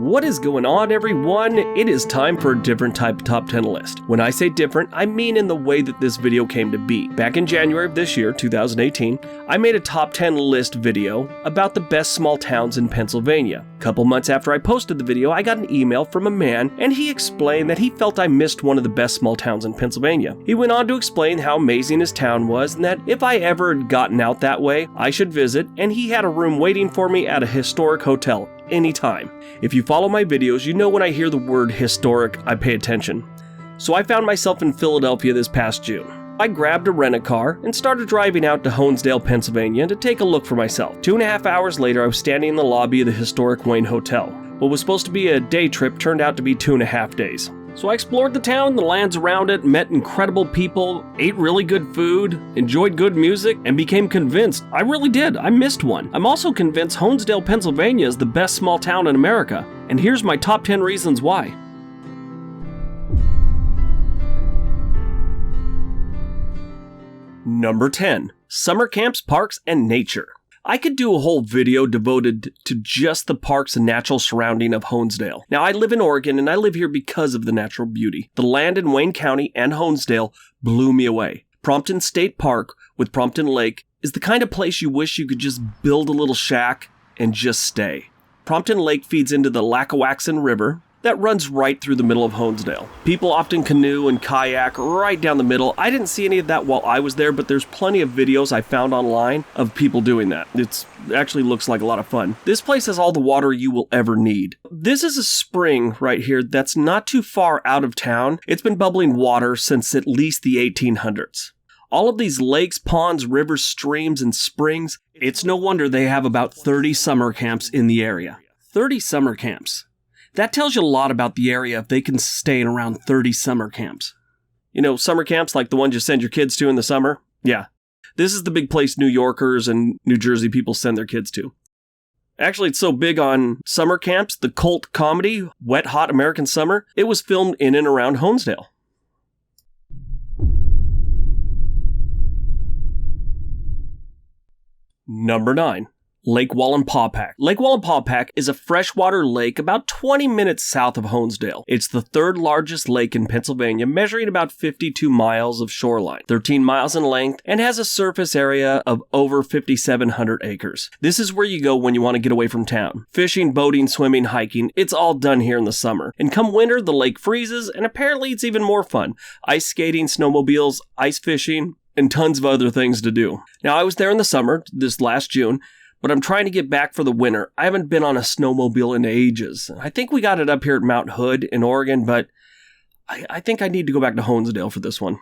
What is going on, everyone? It is time for a different type of top 10 list. When I say different, I mean in the way that this video came to be. Back in January of this year, 2018, I made a top 10 list video about the best small towns in Pennsylvania. A couple months after I posted the video, I got an email from a man, and he explained that he felt I missed one of the best small towns in Pennsylvania. He went on to explain how amazing his town was, and that if I ever had gotten out that way, I should visit, and he had a room waiting for me at a historic hotel anytime. If you follow my videos, you know when I hear the word historic, I pay attention. So I found myself in Philadelphia this past June. I grabbed a rent-a-car and started driving out to Honesdale, Pennsylvania to take a look for myself. 2.5 hours later, I was standing in the lobby of the historic Wayne Hotel. What was supposed to be a day trip turned out to be 2.5 days. So I explored the town, the lands around it, met incredible people, ate really good food, enjoyed good music, and became convinced I really did. I missed one. I'm also convinced Honesdale, Pennsylvania is the best small town in America. And here's my top 10 reasons why. Number 10. Summer camps, parks, and nature. I could do a whole video devoted to just the parks and natural surrounding of Honesdale. Now, I live in Oregon, and I live here because of the natural beauty. The land in Wayne County and Honesdale blew me away. Prompton State Park with Prompton Lake is the kind of place you wish you could just build a little shack and just stay. Prompton Lake feeds into the Lackawaxen River that runs right through the middle of Honesdale. People often canoe and kayak right down the middle. I didn't see any of that while I was there, but there's plenty of videos I found online of people doing that. It actually looks like a lot of fun. This place has all the water you will ever need. This is a spring right here that's not too far out of town. It's been bubbling water since at least the 1800s. All of these lakes, ponds, rivers, streams, and springs, it's no wonder they have about 30 summer camps in the area. 30 summer camps. That tells you a lot about the area if they can sustain around 30 summer camps. You know, summer camps like the ones you send your kids to in the summer? Yeah. This is the big place New Yorkers and New Jersey people send their kids to. Actually, it's so big on summer camps, the cult comedy, Wet Hot American Summer, it was filmed in and around Honesdale. Number 9. Lake Wallenpaupack. Lake Wallenpaupack is a freshwater lake about 20 minutes south of Honesdale. It's the third largest lake in Pennsylvania, measuring about 52 miles of shoreline, 13 miles in length, and has a surface area of over 5,700 acres. This is where you go when you want to get away from town. Fishing, boating, swimming, hiking, it's all done here in the summer. And come winter, the lake freezes, and apparently it's even more fun. Ice skating, snowmobiles, ice fishing, and tons of other things to do. Now, I was there in the summer, this last June, but I'm trying to get back for the winter. I haven't been on a snowmobile in ages. I think we got it up here at Mount Hood in Oregon, but I think I need to go back to Honesdale for this one.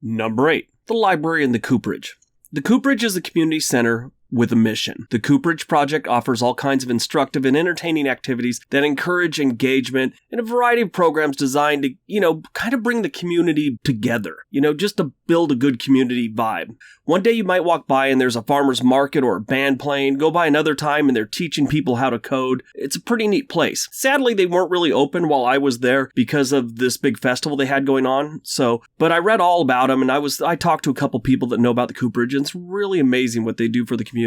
Number 8. The library in the Cooperage. The Cooperage is a community center with a mission. The Cooperage Project offers all kinds of instructive and entertaining activities that encourage engagement and a variety of programs designed to, kind of bring the community together, just to build a good community vibe. One day you might walk by and there's a farmer's market or a band playing, go by another time and they're teaching people how to code. It's a pretty neat place. Sadly, they weren't really open while I was there because of this big festival they had going on. But I read all about them and I talked to a couple people that know about the Cooperage, and it's really amazing what they do for the community.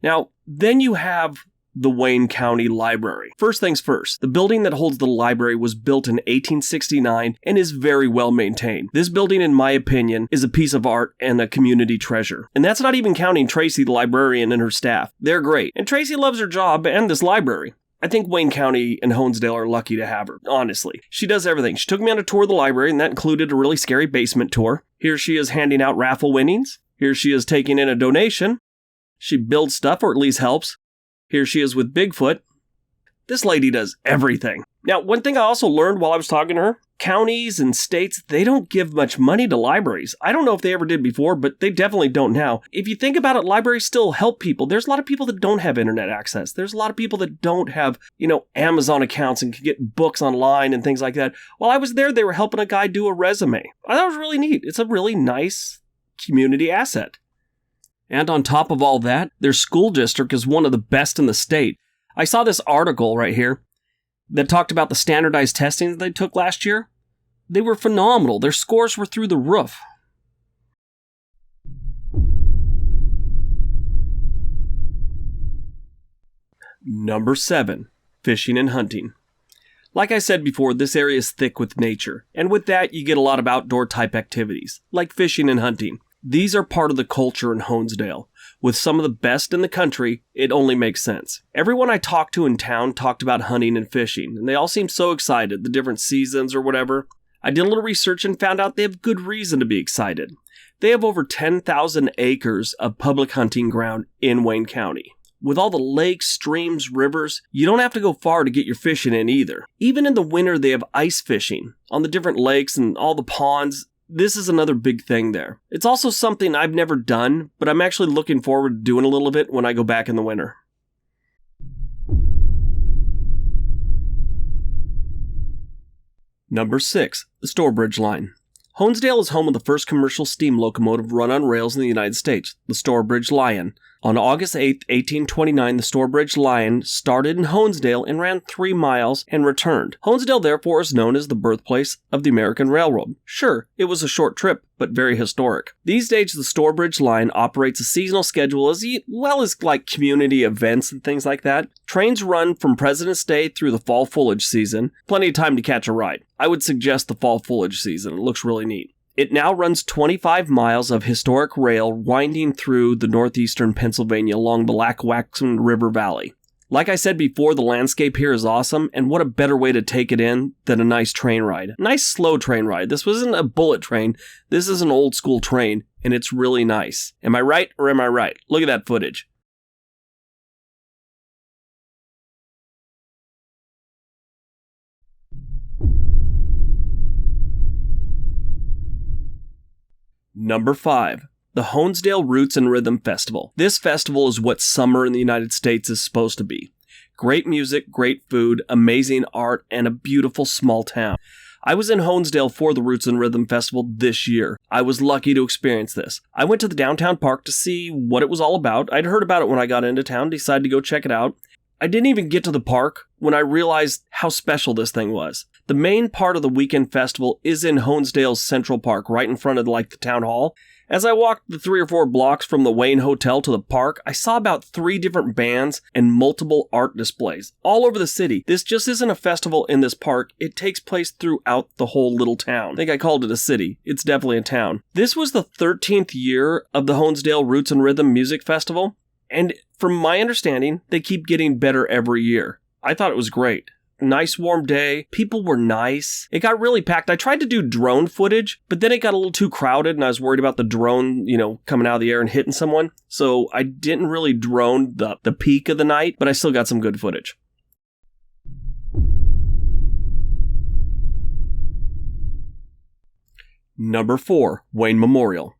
Now, then you have the Wayne County Library. First things first, the building that holds the library was built in 1869 and is very well maintained. This building, in my opinion, is a piece of art and a community treasure. And that's not even counting Tracy, the librarian, and her staff. They're great. And Tracy loves her job and this library. I think Wayne County and Honesdale are lucky to have her, honestly. She does everything. She took me on a tour of the library, and that included a really scary basement tour. Here she is handing out raffle winnings. Here she is taking in a donation. She builds stuff, or at least helps. Here she is with Bigfoot. This lady does everything. Now, one thing I also learned while I was talking to her, counties and states, they don't give much money to libraries. I don't know if they ever did before, but they definitely don't now. If you think about it, libraries still help people. There's a lot of people that don't have internet access. There's a lot of people that don't have, Amazon accounts and can get books online and things like that. While I was there, they were helping a guy do a resume. I thought it was really neat. It's a really nice community asset. And on top of all that, their school district is one of the best in the state. I saw this article right here that talked about the standardized testing that they took last year. They were phenomenal. Their scores were through the roof. Number 7. Fishing and hunting. Like I said before, this area is thick with nature, and with that you get a lot of outdoor type activities, like fishing and hunting. These are part of the culture in Honesdale. With some of the best in the country, it only makes sense. Everyone I talked to in town talked about hunting and fishing, and they all seemed so excited, the different seasons or whatever. I did a little research and found out they have good reason to be excited. They have over 10,000 acres of public hunting ground in Wayne County. With all the lakes, streams, rivers, you don't have to go far to get your fishing in either. Even in the winter, they have ice fishing on the different lakes and all the ponds. This is another big thing there. It's also something I've never done, but I'm actually looking forward to doing a little bit when I go back in the winter. Number 6. The Stourbridge Line. Honesdale is home of the first commercial steam locomotive run on rails in the United States, the Stourbridge Lion. On August 8, 1829, the Stourbridge Lion started in Honesdale and ran 3 miles and returned. Honesdale, therefore, is known as the birthplace of the American Railroad. Sure, it was a short trip, but very historic. These days, the Stourbridge Line operates a seasonal schedule as well as like community events and things like that. Trains run from President's Day through the fall foliage season. Plenty of time to catch a ride. I would suggest the fall foliage season. It looks really neat. It now runs 25 miles of historic rail winding through the northeastern Pennsylvania along the Lackawanna River Valley. Like I said before, the landscape here is awesome, and what a better way to take it in than a nice train ride. Nice slow train ride. This wasn't a bullet train. This is an old school train, and it's really nice. Am I right or am I right? Look at that footage. Number 5. The Honesdale Roots and Rhythm Festival. This festival is what summer in the United States is supposed to be. Great music, great food, amazing art, and a beautiful small town. I was in Honesdale for the Roots and Rhythm Festival this year. I was lucky to experience this. I went to the downtown park to see what it was all about. I'd heard about it when I got into town, decided to go check it out. I didn't even get to the park when I realized how special this thing was. The main part of the weekend festival is in Honesdale's Central Park, right in front of the town hall. As I walked the 3 or 4 blocks from the Wayne Hotel to the park, I saw about 3 different bands and multiple art displays all over the city. This just isn't a festival in this park. It takes place throughout the whole little town. I think I called it a city. It's definitely a town. This was the 13th year of the Honesdale Roots and Rhythm Music Festival, and from my understanding, they keep getting better every year. I thought it was great. Nice warm day. People were nice. It got really packed. I tried to do drone footage, but then it got a little too crowded and I was worried about the drone, coming out of the air and hitting someone. So I didn't really drone the peak of the night, but I still got some good footage. Number 4, Wayne Memorial.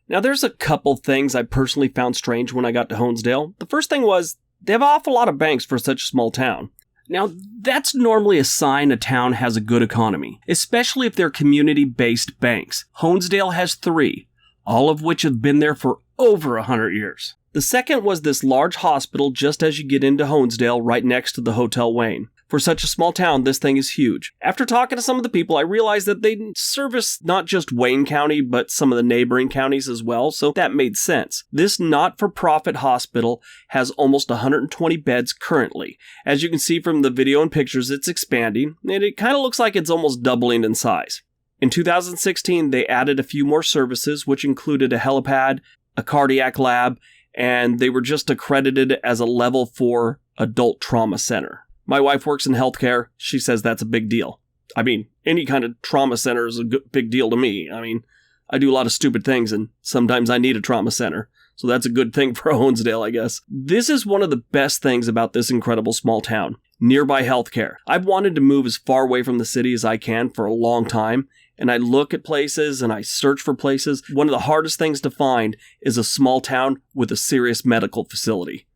Now there's a couple things I personally found strange when I got to Honesdale. The first thing was, they have an awful lot of banks for such a small town. Now, that's normally a sign a town has a good economy, especially if they're community-based banks. Honesdale has 3, all of which have been there for over 100 years. The second was this large hospital just as you get into Honesdale right next to the Hotel Wayne. For such a small town, this thing is huge. After talking to some of the people, I realized that they service not just Wayne County, but some of the neighboring counties as well, so that made sense. This not-for-profit hospital has almost 120 beds currently. As you can see from the video and pictures, it's expanding, and it kind of looks like it's almost doubling in size. In 2016, they added a few more services, which included a helipad, a cardiac lab, and they were just accredited as a level 4 adult trauma center. My wife works in healthcare. She says that's a big deal. I mean, any kind of trauma center is a big deal to me. I mean, I do a lot of stupid things, and sometimes I need a trauma center. So that's a good thing for Honesdale, I guess. This is one of the best things about this incredible small town. Nearby healthcare. I've wanted to move as far away from the city as I can for a long time, and I look at places and I search for places. One of the hardest things to find is a small town with a serious medical facility.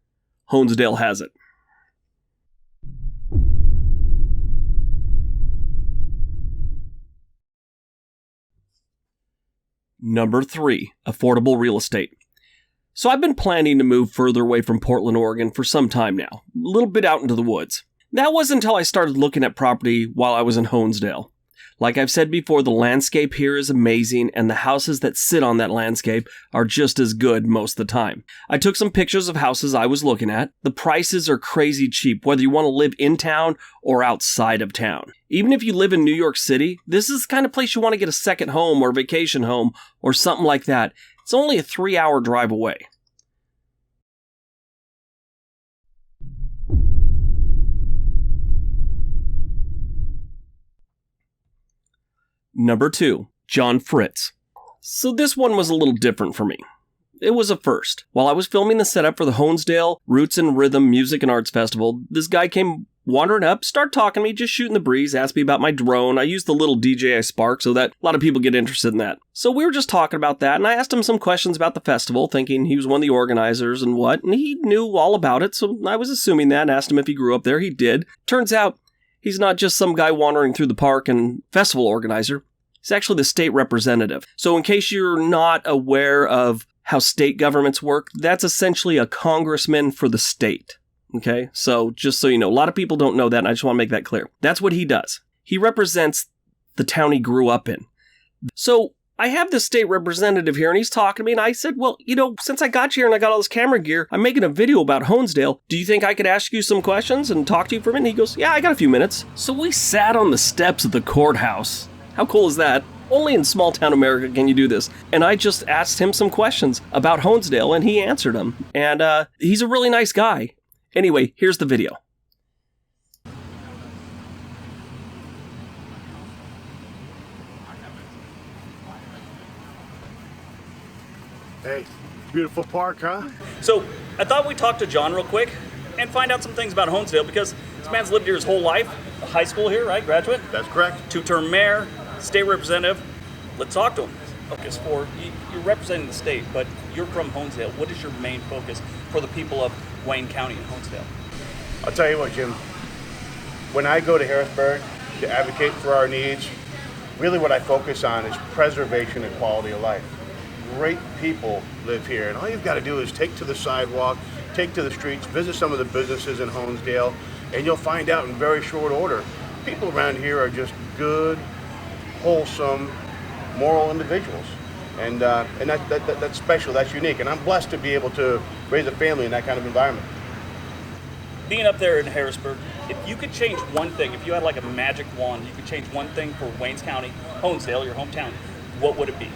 Honesdale has it. Number 3, affordable real estate. So I've been planning to move further away from Portland, Oregon for some time now, a little bit out into the woods. That wasn't until I started looking at property while I was in Honesdale. Like I've said before, the landscape here is amazing, and the houses that sit on that landscape are just as good most of the time. I took some pictures of houses I was looking at. The prices are crazy cheap, whether you want to live in town or outside of town. Even if you live in New York City, this is the kind of place you want to get a second home or vacation home or something like that. It's only a 3-hour drive away. Number 2, John Fritz. So this one was a little different for me. It was a first. While I was filming the setup for the Honesdale Roots and Rhythm Music and Arts Festival, this guy came wandering up, started talking to me, just shooting the breeze, asked me about my drone. I used the little DJI Spark so that a lot of people get interested in that. So we were just talking about that, and I asked him some questions about the festival, thinking he was one of the organizers and what, and he knew all about it, so I was assuming that and asked him if he grew up there. He did. Turns out, he's not just some guy wandering through the park and festival organizer. He's actually the state representative. So in case you're not aware of how state governments work, that's essentially a congressman for the state. Okay? So just so you know, a lot of people don't know that, and I just want to make that clear. That's what he does. He represents the town he grew up in. So I have this state representative here, and he's talking to me, and I said, well, since I got you here and I got all this camera gear, I'm making a video about Honesdale. Do you think I could ask you some questions and talk to you for a minute? And he goes, yeah, I got a few minutes. So we sat on the steps of the courthouse. How cool is that? Only in small town America can you do this. And I just asked him some questions about Honesdale, and he answered them. And he's a really nice guy. Anyway, here's the video. Hey, beautiful park, huh? So I thought we'd talk to John real quick and find out some things about Honesdale, because this man's lived here his whole life. High school here, right? Graduate? That's correct. 2-term mayor, state representative. Let's talk to him. Focus for, you're representing the state, but you're from Honesdale. What is your main focus for the people of Wayne County and Honesdale? I'll tell you what, Jim. When I go to Harrisburg to advocate for our needs, really what I focus on is preservation and quality of life. Great people live here, and all you've got to do is take to the sidewalk, take to the streets, visit some of the businesses in Honesdale, and you'll find out in very short order, people around here are just good, wholesome, moral individuals. And that's special, that's unique. And I'm blessed to be able to raise a family in that kind of environment. Being up there in Harrisburg, if you could change one thing, if you had like a magic wand, you could change one thing for Wayne County, Honesdale, your hometown, what would it be?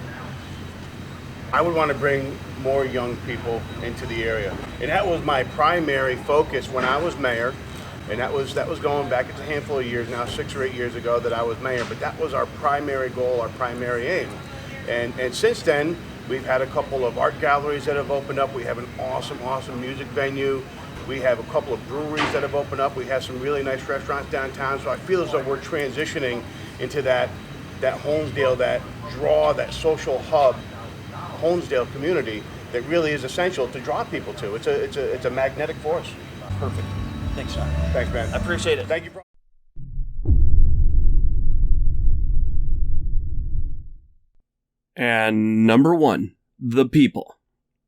I would want to bring more young people into the area. And that was my primary focus when I was mayor. And that was going back, it's a handful of years now, 6 or 8 years ago that I was mayor, but that was our primary goal, our primary aim. And since then, we've had a couple of art galleries that have opened up. We have an awesome music venue. We have a couple of breweries that have opened up. We have some really nice restaurants downtown. So I feel as though we're transitioning into that Honesdale, that draw, that social hub, Honesdale community that really is essential to draw people to. It's a magnetic force. Perfect. Thanks, John. Thanks, man. I appreciate it. Thank you. And number 1, the people.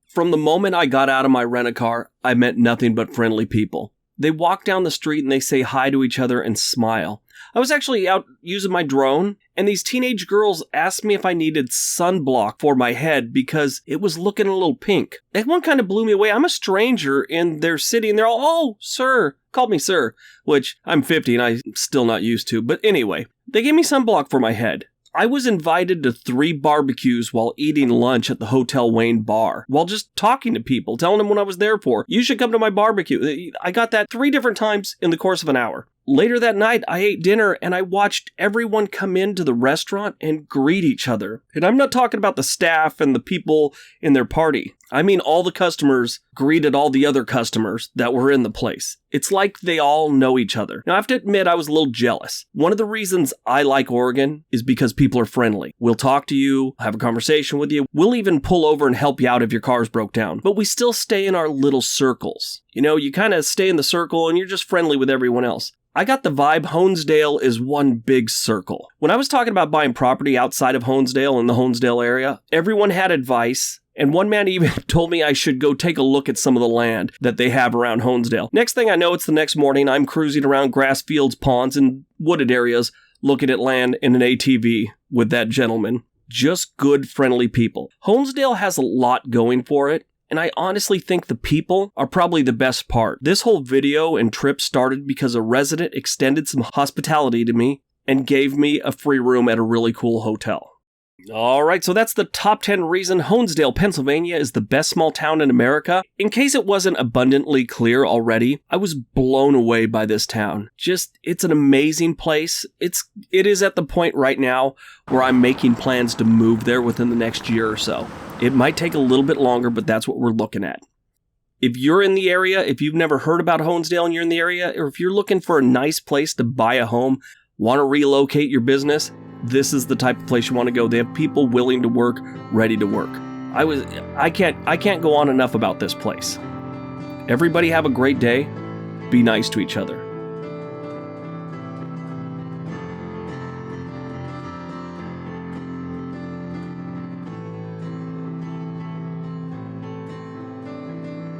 From the moment I got out of my rent-a-car, I met nothing but friendly people. They walk down the street and they say hi to each other and smile. I was actually out using my drone, and these teenage girls asked me if I needed sunblock for my head because it was looking a little pink. That one kind of blew me away. I'm a stranger in their city, and they're all, oh, sir, called me sir, which I'm 50 and I'm still not used to. But anyway, they gave me sunblock for my head. I was invited to 3 barbecues while eating lunch at the Hotel Wayne bar, while just talking to people, telling them what I was there for. You should come to my barbecue. I got that 3 different times in the course of an hour. Later that night, I ate dinner and I watched everyone come into the restaurant and greet each other. And I'm not talking about the staff and the people in their party. I mean all the customers greeted all the other customers that were in the place. It's like they all know each other. Now, I have to admit I was a little jealous. One of the reasons I like Oregon is because people are friendly. We'll talk to you, have a conversation with you. We'll even pull over and help you out if your car's broke down. But we still stay in our little circles. You kind of stay in the circle and you're just friendly with everyone else. I got the vibe Honesdale is one big circle. When I was talking about buying property outside of Honesdale in the Honesdale area, everyone had advice. And one man even told me I should go take a look at some of the land that they have around Honesdale. Next thing I know, it's the next morning. I'm cruising around grass fields, ponds, and wooded areas looking at land in an ATV with that gentleman. Just good, friendly people. Honesdale has a lot going for it, and I honestly think the people are probably the best part. This whole video and trip started because a resident extended some hospitality to me and gave me a free room at a really cool hotel. Alright, so that's the top 10 reason Honesdale, Pennsylvania is the best small town in America. In case it wasn't abundantly clear already, I was blown away by this town. It's an amazing place. It is at the point right now where I'm making plans to move there within the next year or so. It might take a little bit longer, but that's what we're looking at. If you're in the area, if you've never heard about Honesdale and you're in the area, or if you're looking for a nice place to buy a home, want to relocate your business, this is the type of place you want to go. They have people willing to work, ready to work. I can't go on enough about this place. Everybody have a great day. Be nice to each other.